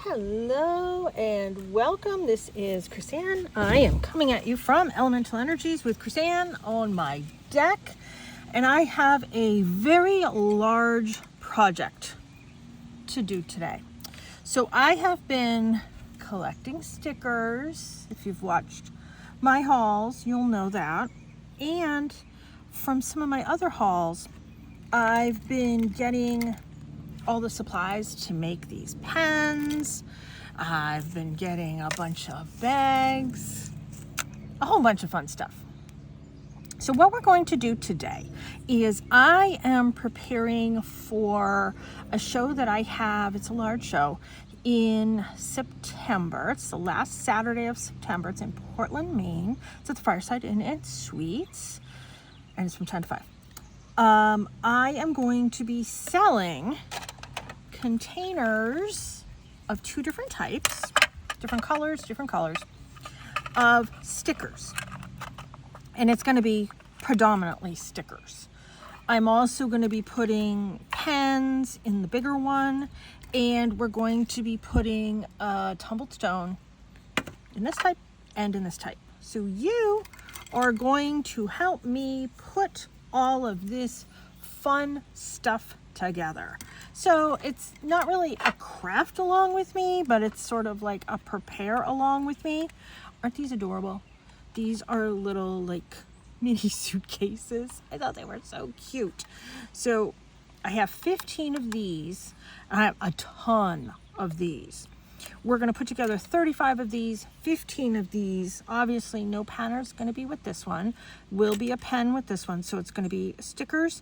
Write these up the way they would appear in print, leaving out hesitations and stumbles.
Hello and welcome. This is Chrisanne. I am coming at you from Elemental Energies with Chrisanne on my deck, and I have a very large project to do today. So I have been collecting stickers. If you've watched my hauls, you'll know that. And from some of my other hauls, I've been getting all the supplies to make these pens. I've been getting a bunch of bags, a whole bunch of fun stuff. So what we're going to do today is I am preparing for a show that I have. It's a large show in September. It's the last Saturday of September. It's in Portland, Maine. It's at the Fireside Inn and Suites, and it's from 10 to 5. I am going to be selling containers of two different types, different colors of stickers. And it's going to be predominantly stickers. I'm also going to be putting pens in the bigger one, and we're going to be putting a tumbled stone in this type and in this type. So you are going to help me put all of this fun stuff together. So it's not really a craft along with me, but it's sort of like a prepare along with me. Aren't these adorable? These are little like mini suitcases. I thought they were so cute. So I have 15 of these. I have a ton of these. We're going to put together 35 of these, 15 of these. Obviously, no pen is going to be with this one. Will be a pen with this one. So it's going to be stickers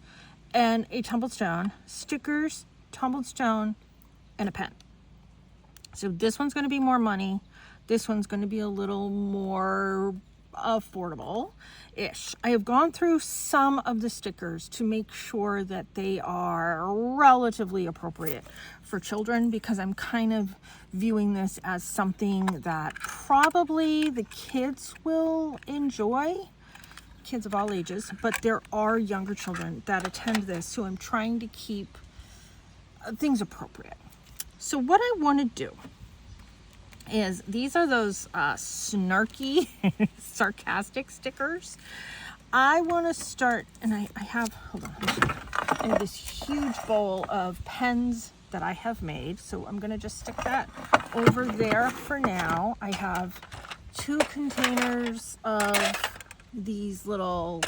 and a tumbled stone, stickers, tumbled stone, and a pen. So this one's going to be more money. This one's going to be a little more affordable-ish. I have gone through some of the stickers to make sure that they are relatively appropriate for children, because I'm kind of viewing this as something that probably the kids will enjoy, kids of all ages, but there are younger children that attend this, so I'm trying to keep things appropriate. So what I want to do is, these are those snarky, sarcastic stickers. I want to start, and I have, hold on, I have this huge bowl of pens that I have made, so I'm going to just stick that over there for now. I have 2 containers of these little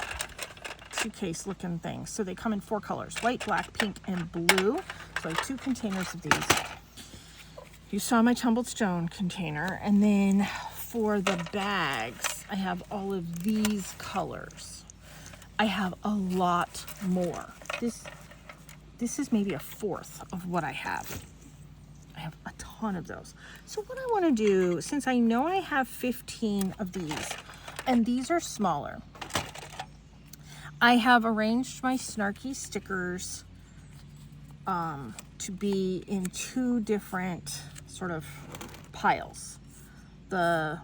suitcase looking things. So they come in 4 colors, white, black, pink, and blue. So I have 2 containers of these. You saw my tumbled stone container. And then for the bags, I have all of these colors. I have a lot more. This is maybe a fourth of what I have. I have a ton of those. So what I want to do, since I know I have 15 of these, and these are smaller, I have arranged my snarky stickers to be in 2 different sort of piles. The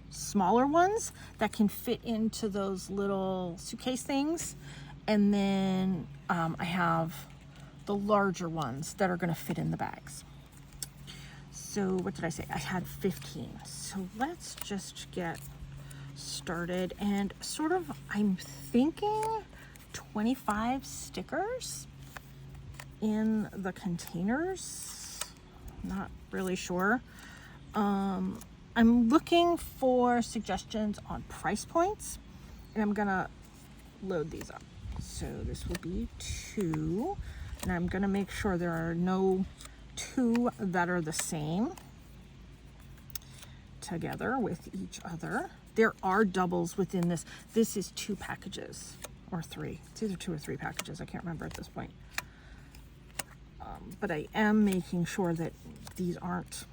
smaller ones that can fit into those little suitcase things, and then I have the larger ones that are going to fit in the bags. So what did I say? I had 15. So let's just get started, and sort of I'm thinking 25 stickers in the containers. Not really sure. I'm looking for suggestions on price points, and I'm gonna load these up. So this will be 2, and I'm gonna make sure there are no 2 that are the same together with each other. There are doubles within this. This is 2 packages, or 3. It's either 2 or 3 packages. I can't remember at this point. But I am making sure that these aren't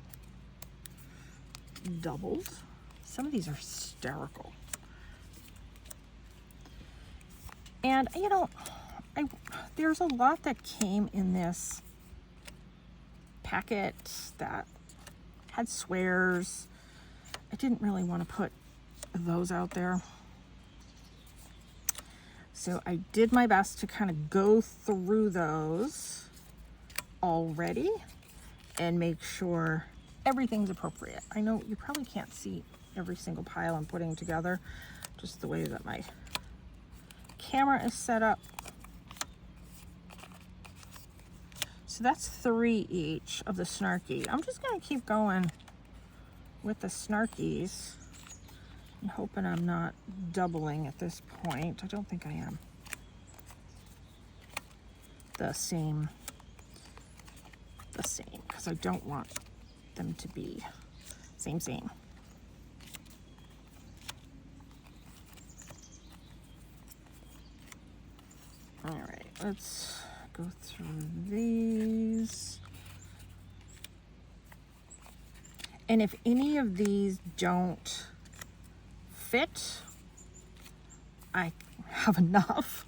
doubles. Some of these are hysterical. And, you know, there's a lot that came in this packet that had swears. I didn't really want to put those out there. So I did my best to kind of go through those already and make sure everything's appropriate. I know you probably can't see every single pile I'm putting together, just the way that my camera is set up. So that's 3 each of the snarky. I'm just gonna keep going with the snarkies. I'm hoping I'm not doubling at this point. I don't think I am. The same, because I don't want them to be same. All right, let's go through these. And if any of these don't fit, I have enough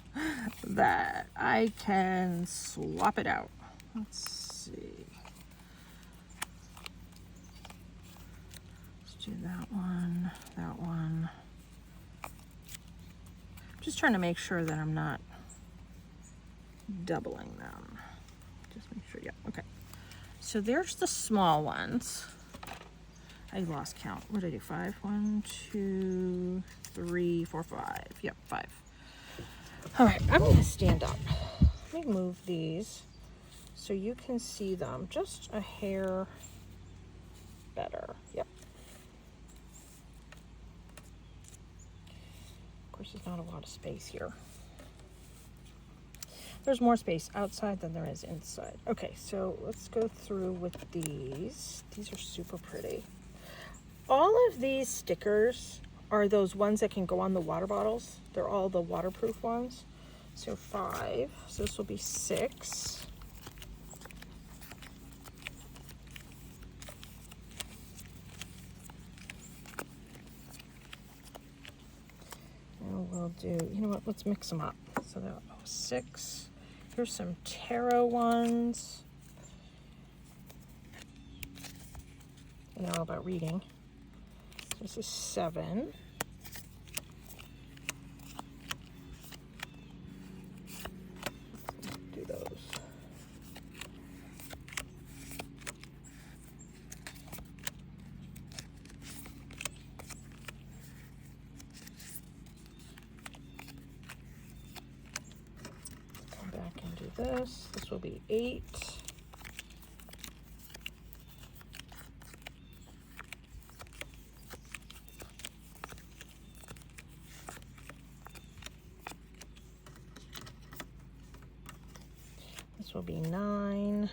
that I can swap it out. Let's see. Let's do that one, that one. Just trying to make sure that I'm not doubling them. Just make sure, yeah, okay. So there's the small ones. I lost count. What did I do? 5? 1, 2, 3, 4, 5. Yep, 5. All right, I'm gonna stand up. Let me move these so you can see them just a hair better. Yep. Of course, there's not a lot of space here. There's more space outside than there is inside. Okay, so let's go through with these. These are super pretty. All of these stickers are those ones that can go on the water bottles. They're all the waterproof ones. So 5, so this will be 6. And we'll do, you know what, let's mix them up. So there are 6. Here's some tarot ones. You know all about reading. This is 7. Let's do those. Come back and do this. This will be 8. This will be 9.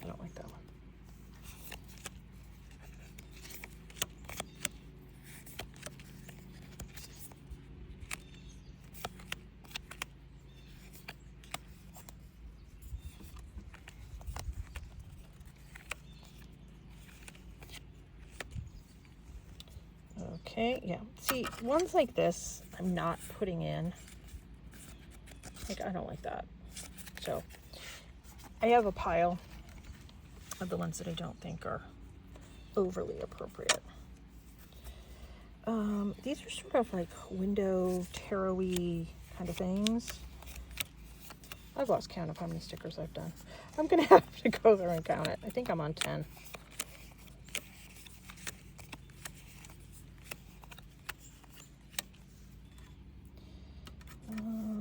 I don't like that one. Okay, yeah. See, ones like this, I'm not putting in. Like, I don't like that. So I have a pile of the ones that I don't think are overly appropriate. These are sort of like window tarot-y kind of things. I've lost count of how many stickers I've done. I'm gonna have to go there and count it. I think I'm on 10.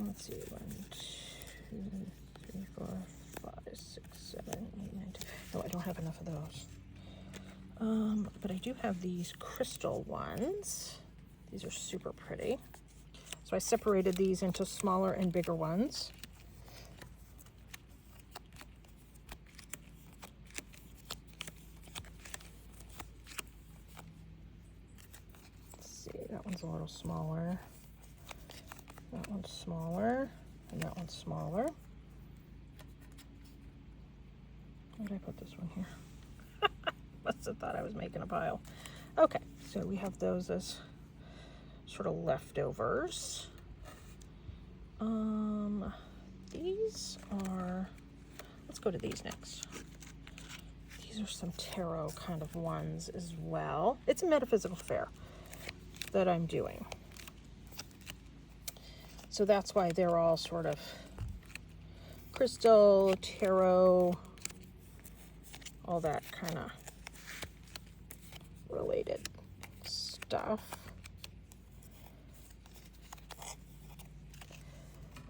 Let's see, 1, 2, 3, 4, 5, 6, 7, 8, 9, 10. No, I don't have enough of those. But I do have these crystal ones. These are super pretty. So I separated these into smaller and bigger ones. Let's see, that one's a little smaller. That one's smaller, and that one's smaller. Where did I put this one here? Must have thought I was making a pile. Okay, so we have those as sort of leftovers. These are, let's go to these next. These are some tarot kind of ones as well. It's a metaphysical fair that I'm doing. So that's why they're all sort of crystal, tarot, all that kind of related stuff.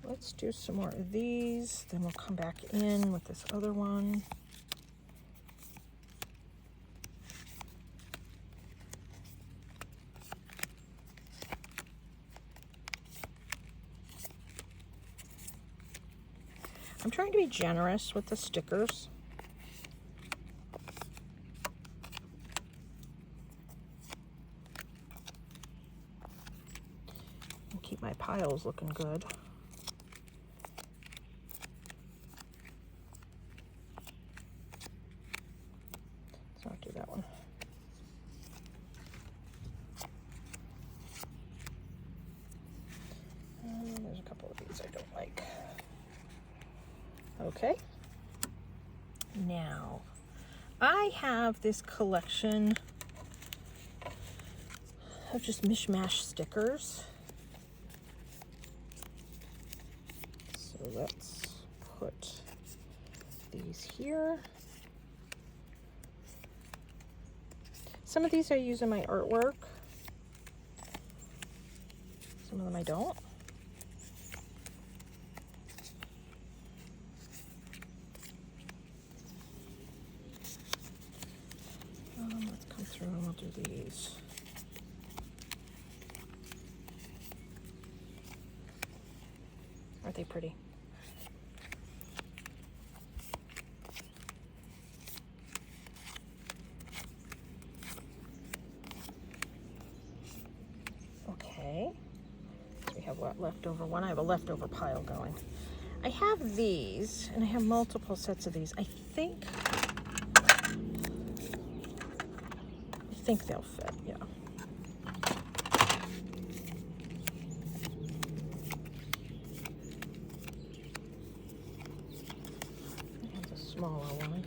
Let's do some more of these, then we'll come back in with this other one. I'm trying to be generous with the stickers. And keep my piles looking good. Let's not do that one. There's a couple of these I don't like. Okay, now I have this collection of just mishmash stickers. So let's put these here. Some of these I use in my artwork. Some of them I don't. Let's come through and we'll do these. Aren't they pretty? Okay. So we have what leftover one? I have a leftover pile going. I have these, and I have multiple sets of these. I think they'll fit, yeah. That's a smaller one.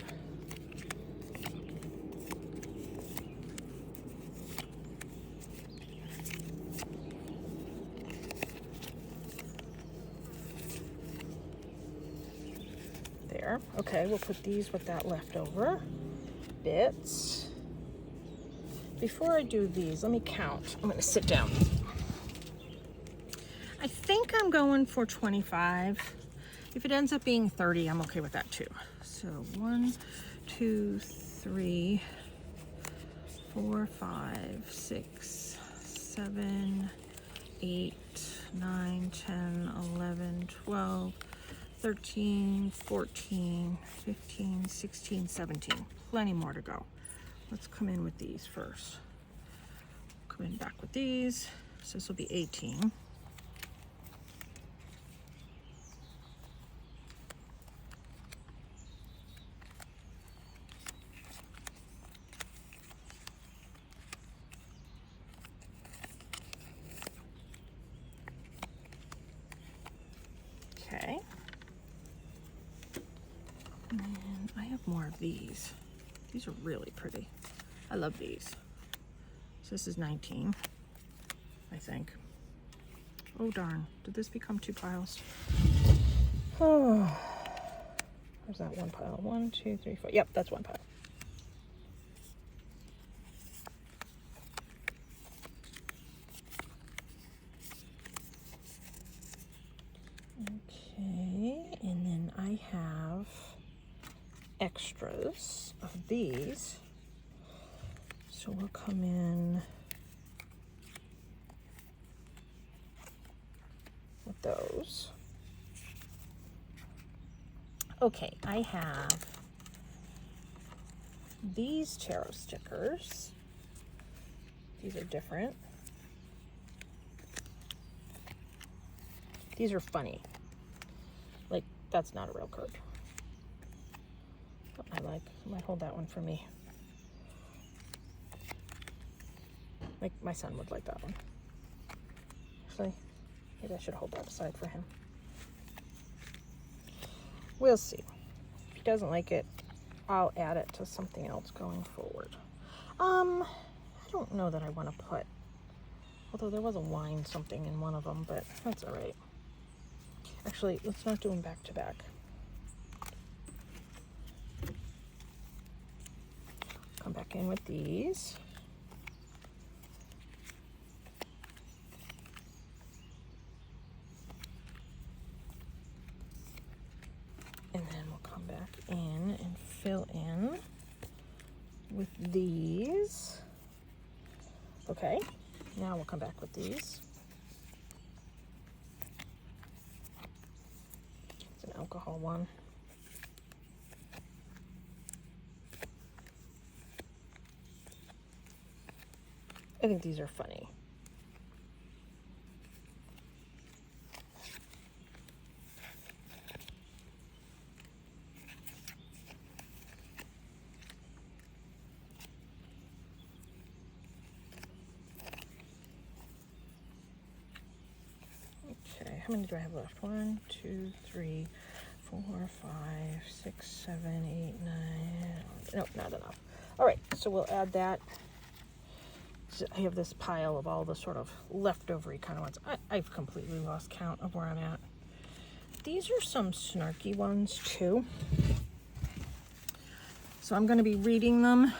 There. Okay, we'll put these with that leftover bits. Before I do these, let me count. I'm going to sit down. I think I'm going for 25. If it ends up being 30, I'm okay with that too. So 1, 2, 3, 4, 5, 6, 7, 8, 9, 10, 11, 12, 13, 14, 15, 16, 17. Plenty more to go. Let's come in with these first. Come in back with these. So this will be 18. Okay. And I have more of these. These are really pretty. I love these. So this is 19, I think. Oh darn, did this become 2 piles? Oh, where's that one pile? 1, 2, 3, 4. Yep, that's 1 pile. Okay, and then I have extras of these. So we'll come in with those. Okay, I have these tarot stickers. These are different. These are funny. Like, that's not a real card. But I might hold that one for me. Like, my son would like that one. Actually, maybe I should hold that aside for him. We'll see. If he doesn't like it, I'll add it to something else going forward. I don't know that I want to put, although there was a wine something in one of them, but that's all right. Actually, let's not do them back to back. in with these. And then we'll come back in and fill in with these. Okay, now we'll come back with these. It's an alcohol one. I think these are funny. Okay, how many do I have left? 1, 2, 3, 4, 5, 6, 7, 8, 9. Nope, not enough. All right, so we'll add that. I have this pile of all the sort of leftovery kind of ones. I've completely lost count of where I'm at. These are some snarky ones too. So I'm going to be reading them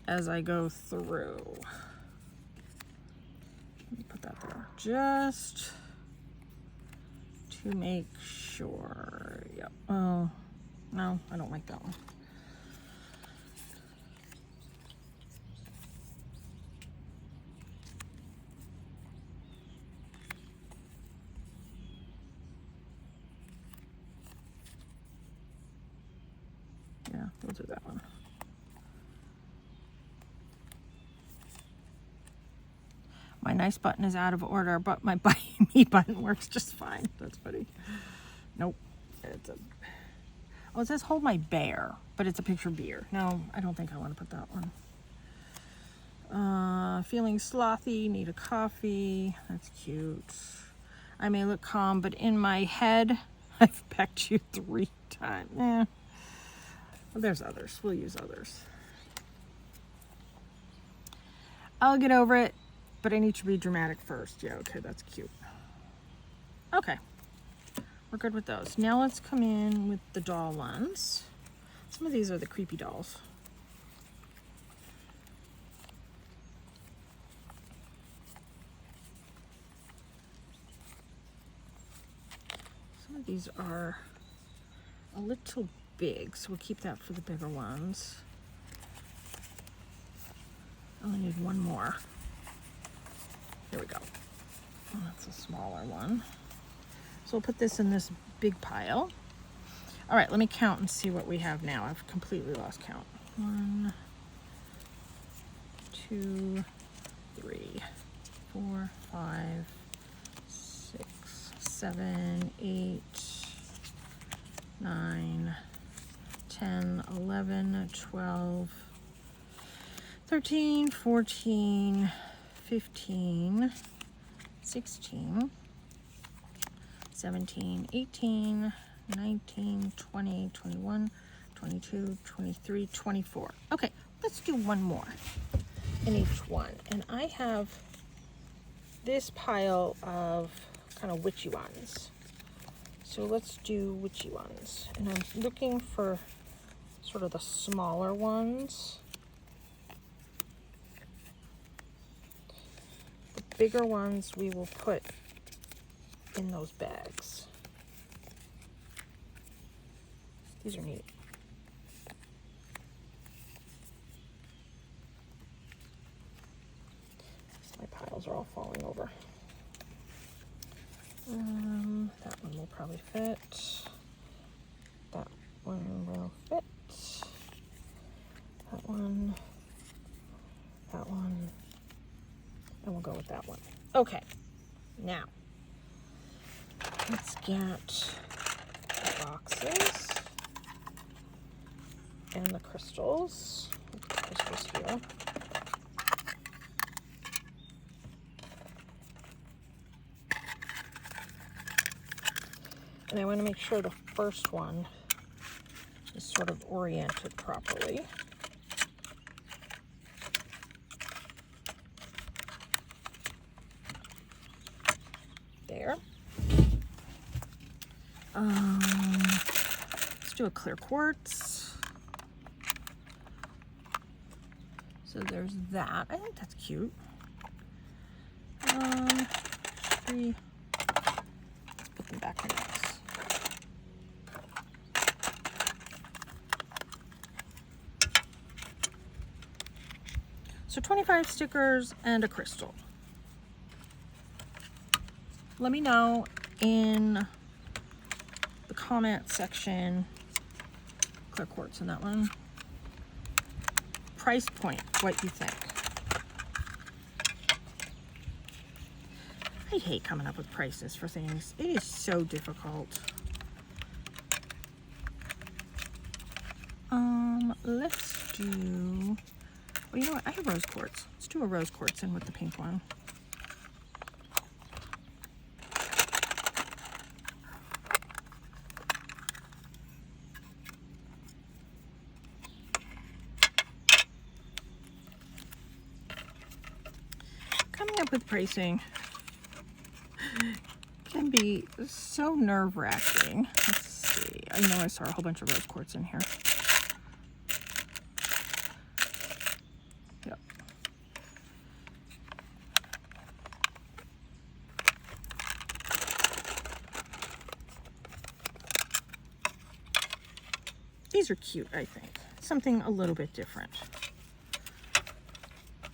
as I go through. Let me put that there just to make sure. Yep. Oh, no, I don't like that one. Yeah, we'll do that one. My nice button is out of order, but my buy me button works just fine. That's funny. Nope. It's a... Oh, it says hold my bear, but it's a picture of beer. No, I don't think I want to put that one. Feeling slothy, need a coffee. That's cute. I may look calm, but in my head, I've pecked you 3 times. Eh. Well, there's others. We'll use others. I'll get over it, but I need to be dramatic first. Yeah, okay, that's cute. Okay, we're good with those. Now let's come in with the doll ones. Some of these are the creepy dolls. Some of these are a little big, so we'll keep that for the bigger ones. I only need one more. Here we go. Oh, that's a smaller one. So we'll put this in this big pile. All right, let me count and see what we have now. I've completely lost count. 1, 2, 3, 4, 5, 6, 7, 8, 9, 10, 11, 12, 13, 14, 15, 16, 17, 18, 19, 20, 21, 22, 23, 24. Okay, let's do one more in each one. And I have this pile of kind of witchy ones. So let's do witchy ones. And I'm looking for sort of the smaller ones. The bigger ones we will put in those bags. These are neat. My piles are all falling over. That one will probably fit. That one will fit. That one. That one. And we'll go with that one. Okay. Now, let's get the boxes and the crystals. Let's put the crystals here. And I want to make sure the first one is sort of oriented properly. There. Let's do a clear quartz. So there's that. I think that's cute. Let's put them back in this. So 25 stickers and a crystal. Let me know in the comment section, clear quartz in that one, price point, what you think. I hate coming up with prices for things. It is so difficult. Let's do, well, you know what? I have rose quartz. Let's do a rose quartz in with the pink one. Coming up with pricing can be so nerve-wracking. Let's see. I know I saw a whole bunch of rose quartz in here. Yep. These are cute, I think. Something a little bit different.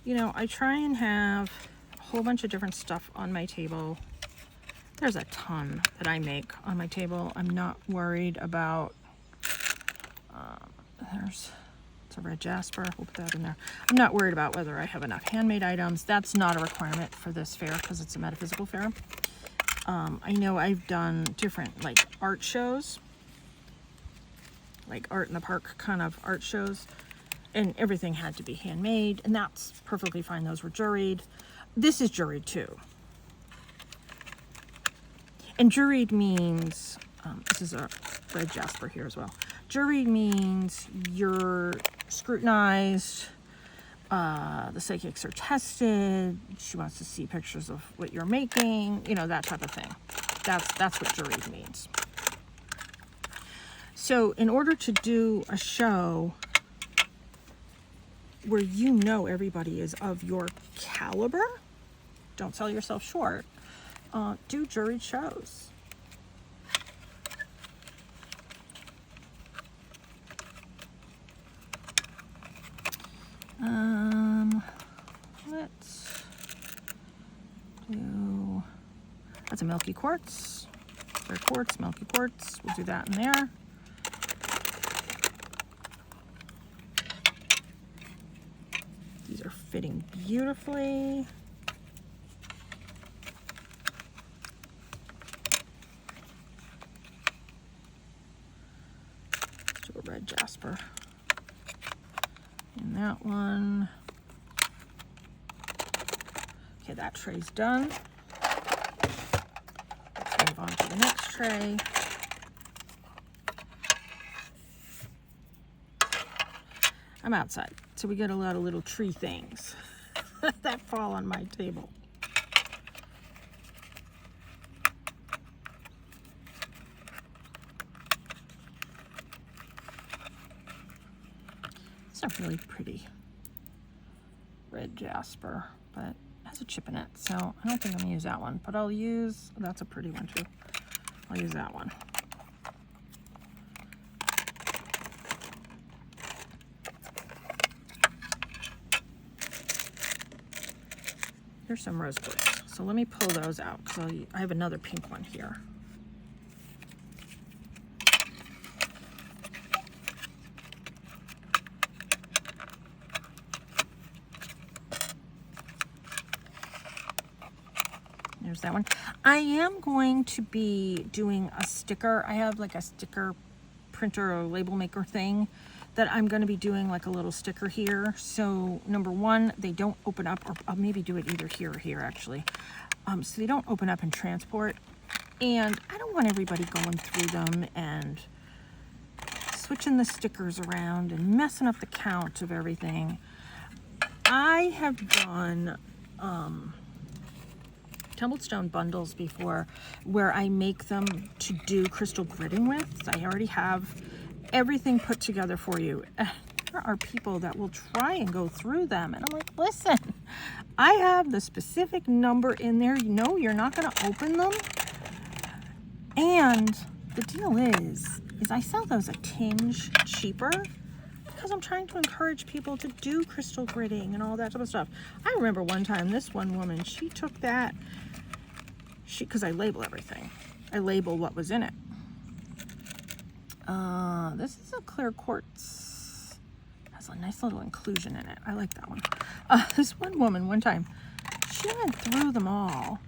You know, I try and have a whole bunch of different stuff on my table. There's a ton that I make on my table. I'm not worried about, it's a red jasper, we'll put that in there. I'm not worried about whether I have enough handmade items. That's not a requirement for this fair because it's a metaphysical fair. I know I've done different like art shows, like art in the park kind of art shows, and everything had to be handmade, and that's perfectly fine. Those were juried. This is juried too. And juried means, this is a red jasper here as well. Juried means you're scrutinized, the psychics are tested, she wants to see pictures of what you're making, you know, that type of thing. That's what juried means. So in order to do a show where you know everybody is of your caliber, don't sell yourself short, do juried shows. Let's do, that's a milky quartz, clear quartz, milky quartz, we'll do that in there. These are fitting beautifully. Let's do a red jasper in that one. Okay, that tray's done. Let's move on to the next tray. I'm outside, so we get a lot of little tree things that fall on my table. It's a really pretty red jasper, but it has a chip in it, so I don't think I'm gonna use that one, but I'll use, that's a pretty one too. I'll use that one. Here's some rose quartz. So let me pull those out because I have another pink one here. There's that one. I am going to be doing a sticker. I have like a sticker printer or label maker thing that I'm going to be doing like a little sticker here. So number one, they don't open up, or I'll maybe do it either here or here actually. So they don't open up and transport. And I don't want everybody going through them and switching the stickers around and messing up the count of everything. I have done tumbled stone bundles before where I make them to do crystal gridding with. I already have everything put together for you. there are people that will try and go through them. And I'm like, listen, I have the specific number in there. You know, you're not going to open them. And the deal is I sell those a tinge cheaper because I'm trying to encourage people to do crystal gridding and all that type of stuff. I remember one time, this one woman, she took that, because I label everything. I label what was in it. This is a clear quartz. Has a nice little inclusion in it. I like that one. This one woman, one time, she went through them all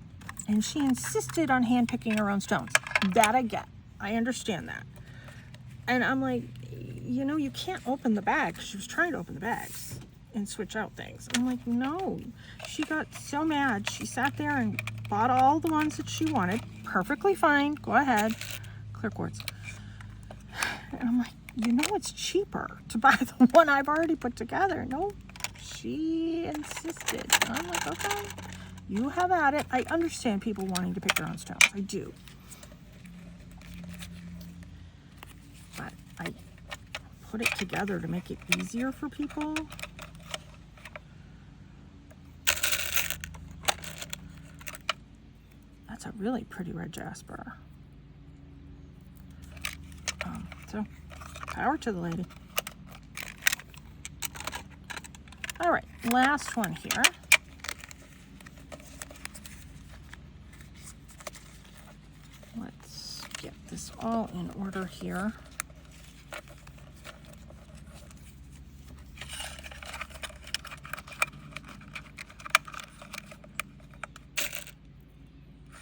and she insisted on hand picking her own stones. That I get. I understand that. And I'm like, you know, you can't open the bags. She was trying to open the bags and switch out things. I'm like, no. She got so mad. She sat there and bought all the ones that she wanted. Perfectly fine. Go ahead. Clear quartz. And I'm like, you know, it's cheaper to buy the one I've already put together. No, she insisted. And I'm like, okay, you have at it. I understand people wanting to pick their own stones. I do. But I put it together to make it easier for people. That's a really pretty red jasper. So, power to the lady. All right, last one here. Let's get this all in order here.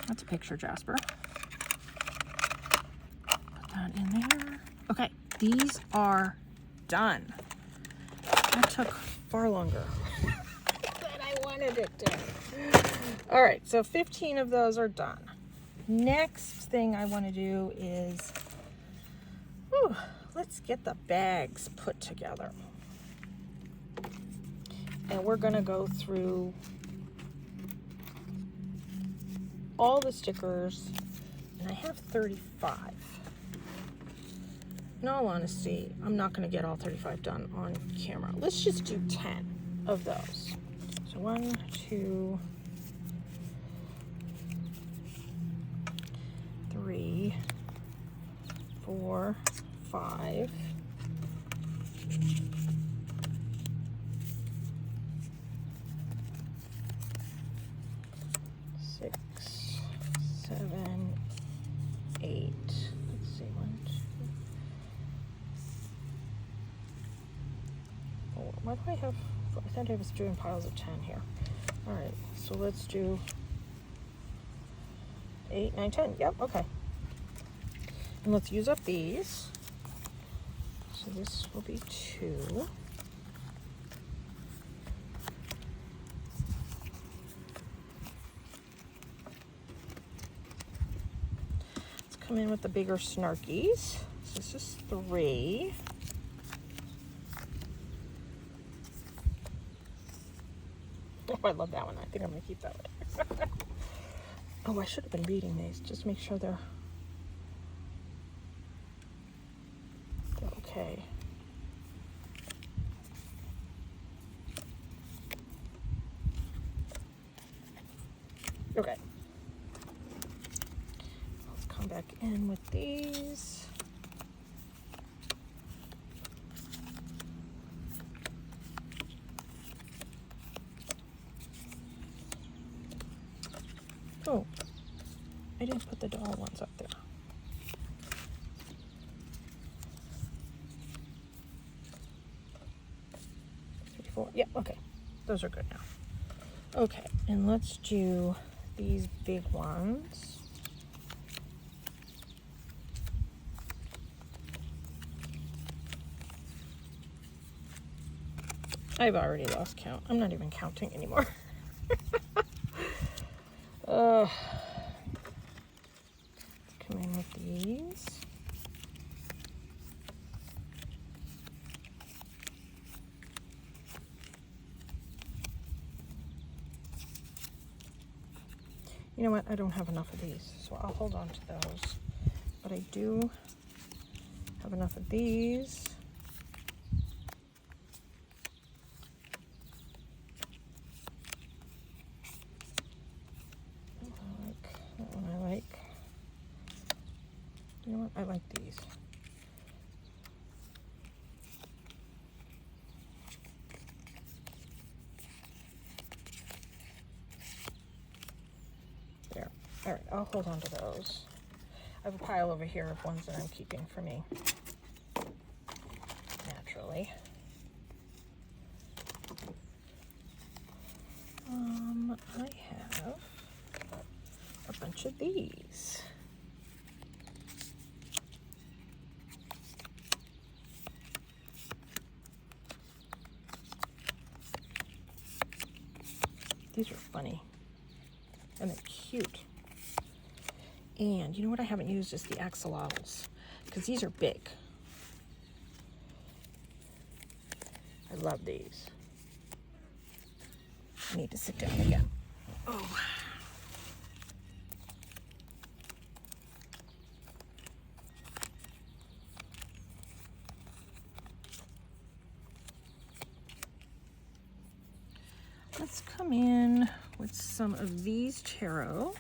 That's a picture jasper. Put that in there. Okay, these are done. That took far longer than I wanted it to. All right, so 15 of those are done. Next thing I want to do is, let's get the bags put together. And we're going to go through all the stickers, and I have 35. In all honesty, I'm not going to get all 35 done on camera. Let's just do 10 of those. So 1, 2, 3, 4, 5. 6, 7, 8. Let's see, 1, 2. Oh, why do I have? I thought I was doing piles of 10 here. All right, so let's do 8, 9, 10. Yep, okay. And let's use up these. So this will be 2. Come in with the bigger snarkies. So this is 3. Oh, I love that one. I think I'm gonna keep that one. Oh, I should have been beating these. Just make sure they're okay. Okay. Back in with these. Oh, I didn't put the doll ones up there. Yep, okay. Those are good now. Okay, and let's do these big ones. I've already lost count. I'm not even counting anymore. Let's come in with these. You know what? I don't have enough of these, so I'll hold on to those. But I do have enough of these. All right, I'll hold on to those. I have a pile over here of ones that I'm keeping for me, naturally. I have a bunch of these. These are funny and they're cute. And you know what I haven't used is the axolotls, because these are big. I love these. I need to sit down again. Oh. Let's come in with some of these tarot.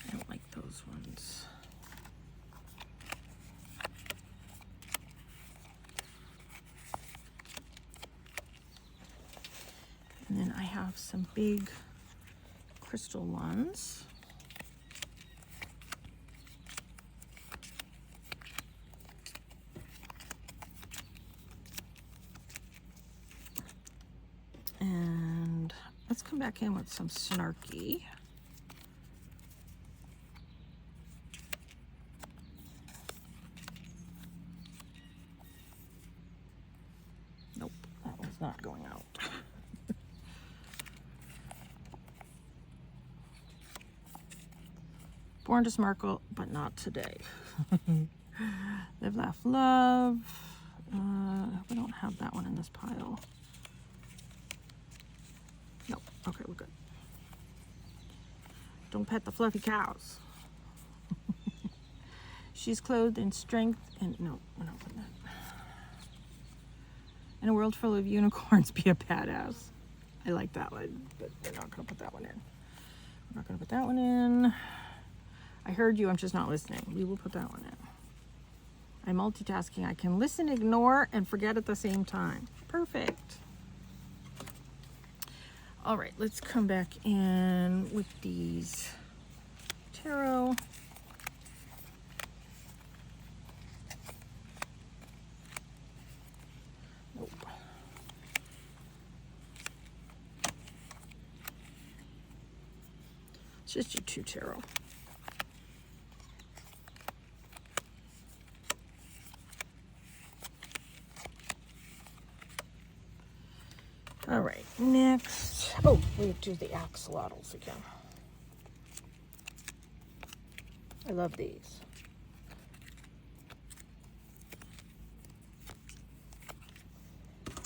I don't like those ones. And then I have some big crystal ones. And let's come back in with some snarky. Nope, that one's not going out. Born to sparkle, but not today. Live, laugh, love. We don't have that one in this pile. Nope. Okay, we're good. Don't pet the fluffy cows. She's clothed in strength and no, we're not putting that. In a world full of unicorns, be a badass. I like that one, but we're not going to put that one in. We're not going to put that one in. I heard you, I'm just not listening. We will put that one in. I'm multitasking. I can listen, ignore, and forget at the same time. Perfect. All right, let's come back in with these tarot. Nope. Let's just do 2 tarot. All right, next. Oh, we do the axolotls again. I love these.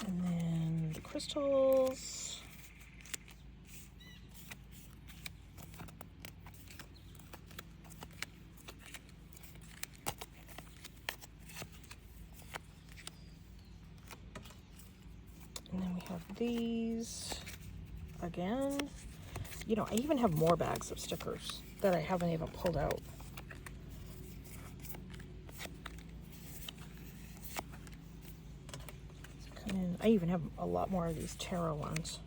And then the crystals. And then we have these again. You know, I even have more bags of stickers that I haven't even pulled out. Come in. I even have a lot more of these tarot ones.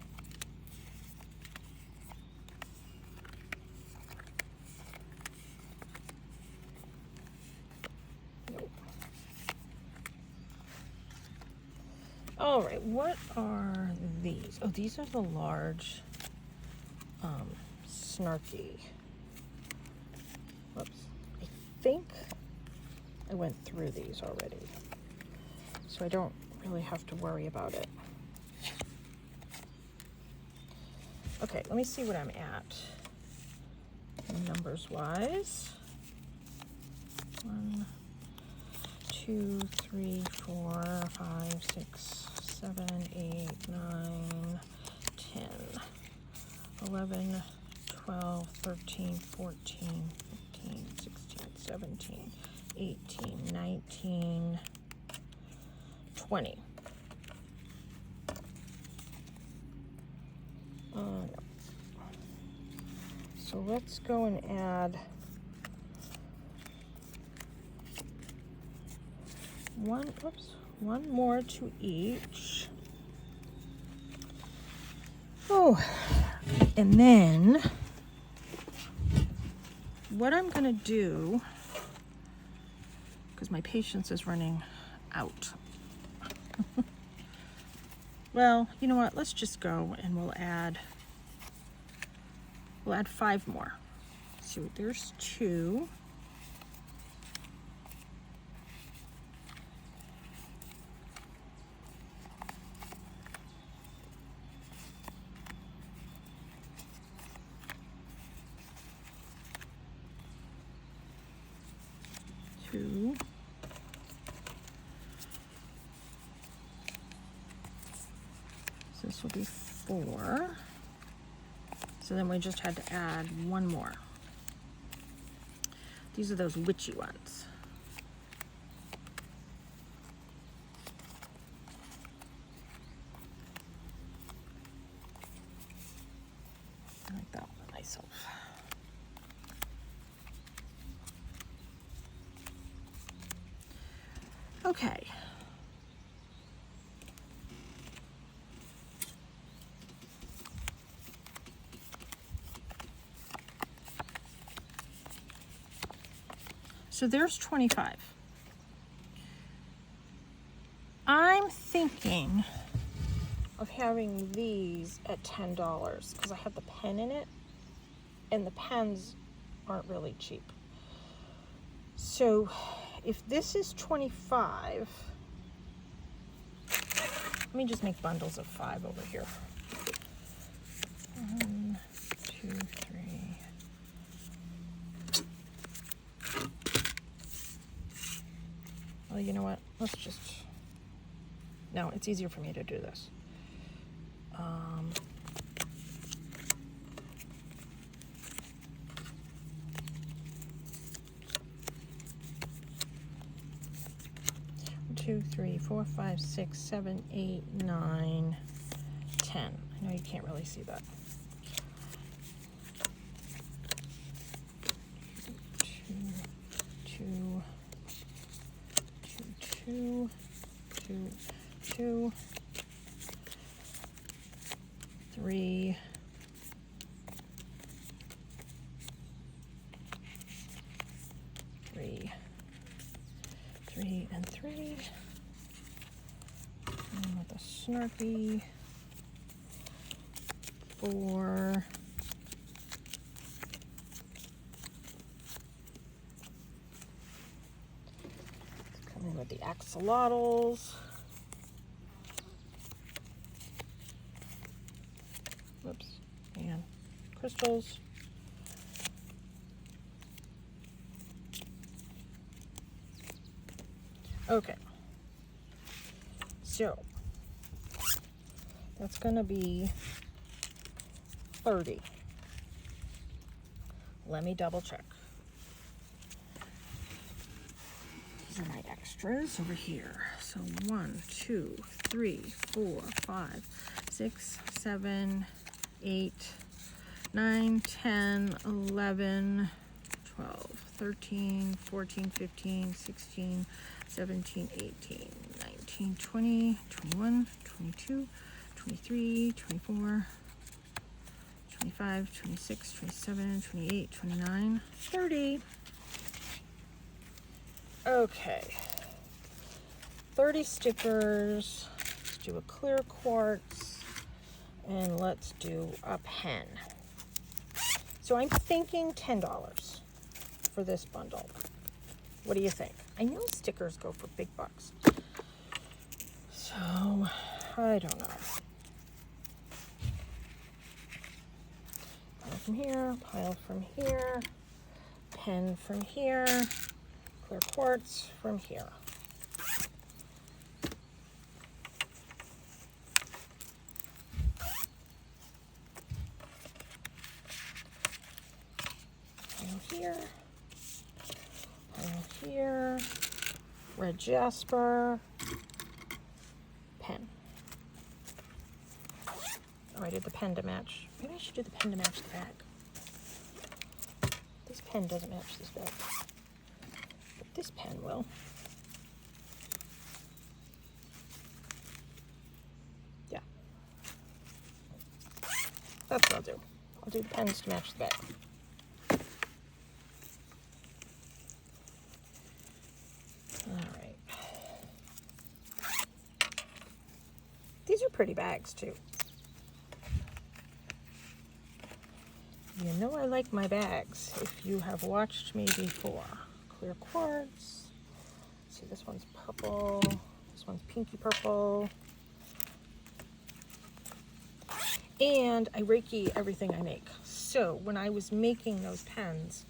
Nope. All right, what are these? Oh, these are the large snarky. Whoops. I think I went through these already, so I don't really have to worry about it. Okay, let me see what I'm at numbers wise. 1, 2, 3, 4, 5, 6, 7, 8, 9, 10, 11, 12, 13, 14, 15, 16, 17, 18, 19, 20. No. So let's go and add one more to each. Oh, and then what I'm going to do, because my patience is running out. Well, you know what? Let's just go and we'll add 5 more. So there's 2. So this will be 4. So then we just had to add 1 more. These are those witchy ones. I like that one myself. Okay. So there's 25. I'm thinking of having these at $10 because I have the pen in it, and the pens aren't really cheap. So if this is 25, let me just make bundles of 5 over here. 1, 2, 3. Well, you know what? Let's just... No, it's easier for me to do this. 2, 3, 4, 5, 6, 7, 8, 9, 10. I know you can't really see that. 2, 2, 2, 2, 3, 3 and 3, and with a snarky 4, let's come in with the axolotls. Whoops, and crystals. Okay, so that's going to be 30. Let me double check. These are my extras over here. So 1, 2, 3, 4, 5, 6, 7, 8, 9, 10, 11, 12, 13, 14, 15, 16, 17, 18, 19, 20, 21, 22, 23, 24, 25, 26, 27, 28, 29, 30. Okay. 30 stickers. Let's do a clear quartz. And let's do a pen. So I'm thinking $10 for this bundle. What do you think? I know stickers go for big bucks. So, I don't know. Pile from here, pile from here, pen from here, clear quartz from here. Pile here. Here, red jasper, pen. Oh, I did the pen to match. Maybe I should do the pen to match the bag. This pen doesn't match this bag, but this pen will. Yeah. That's what I'll do. I'll do the pens to match the bag. All right. These are pretty bags too. You know I like my bags if you have watched me before. Clear quartz. Let's see, this one's purple. This one's pinky purple. And I Reiki everything I make. So when I was making those pens,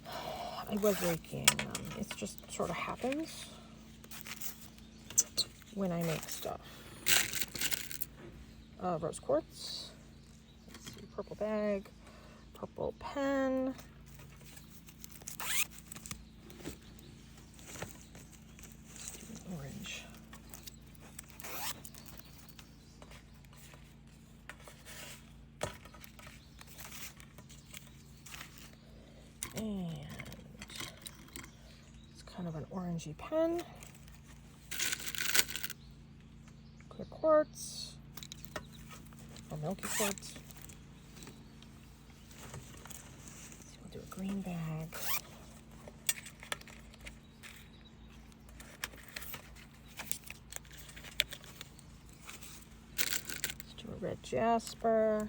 I was Reikiing them. It just sort of happens when I make stuff. Rose quartz. Let's see, purple bag, purple pen. Let's do orange. And it's kind of an orangey pen. Clear quartz or milky quartz. So we'll do a green bag. Let's do a red jasper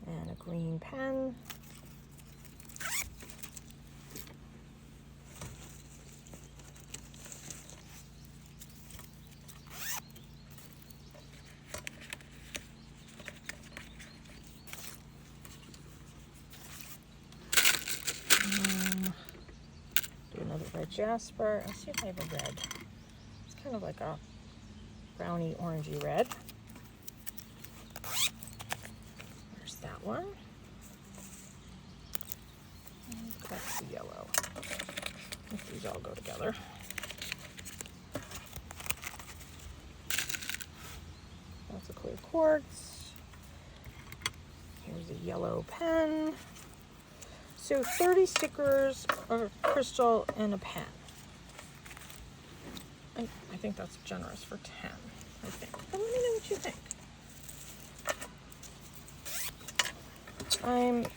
and a green pen. Red jasper. Let's see if I have a red. It's kind of like a browny orangey red. There's that one. And that's the yellow. If these all go together. That's a clear quartz. Here's a yellow pen. So 30 stickers, a crystal, and a pen. I think that's generous for 10, I think. But let me know what you think.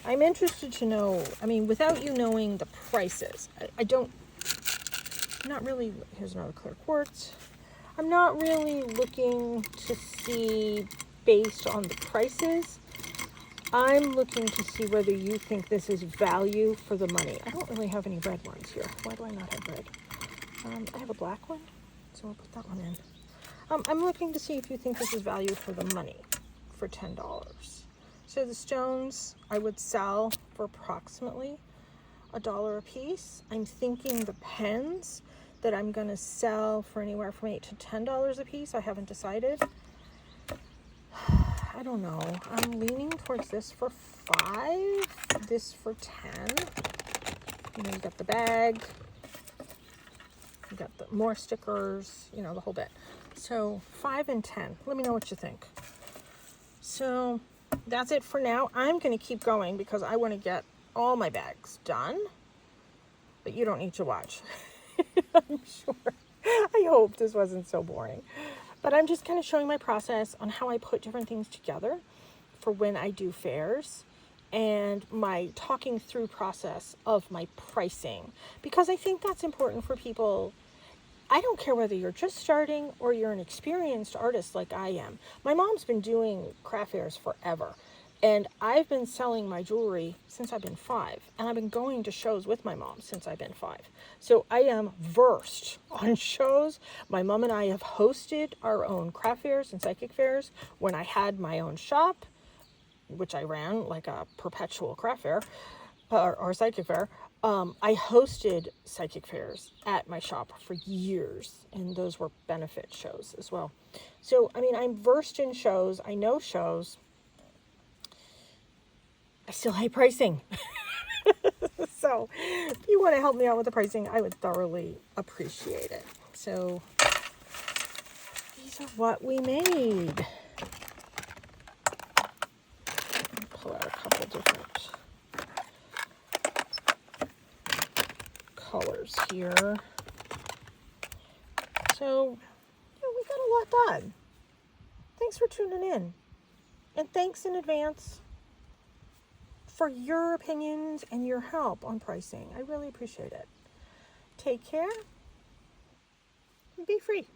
I'm interested to know, I mean, without you knowing the prices, I'm not really, here's another clear quartz. I'm not really looking to see based on the prices. I'm looking to see whether you think this is value for the money. I don't really have any red ones here. Why do I not have red? I have a black one, so I'll put that one in. I'm looking to see if you think this is value for the money for $10. So the stones I would sell for approximately $1 a piece. I'm thinking the pens that I'm going to sell for anywhere from $8 to $10 a piece. I haven't decided. I don't know. I'm leaning towards this for $5, this for $10. You know, you got the bag, you got the more stickers, you know, the whole bit. So $5 and $10. Let me know what you think. So that's it for now. I'm going to keep going because I want to get all my bags done, but you don't need to watch. I'm sure. I hope this wasn't so boring. But I'm just kind of showing my process on how I put different things together for when I do fairs and my talking through process of my pricing, because I think that's important for people. I don't care whether you're just starting or you're an experienced artist like I am. My mom's been doing craft fairs forever, and I've been selling my jewelry since I've been 5, and I've been going to shows with my mom since I've been 5. So I am versed on shows. My mom and I have hosted our own craft fairs and psychic fairs when I had my own shop, which I ran like a perpetual craft fair or psychic fair. I hosted psychic fairs at my shop for years, and those were benefit shows as well. So, I mean, I'm versed in shows. I know shows. I still hate pricing. So if you want to help me out with the pricing, I would thoroughly appreciate it. So these are what we made. I'll pull out a couple different colors here. So, we got a lot done. Thanks for tuning in. And thanks in advance for your opinions and your help on pricing. I really appreciate it. Take care and be free.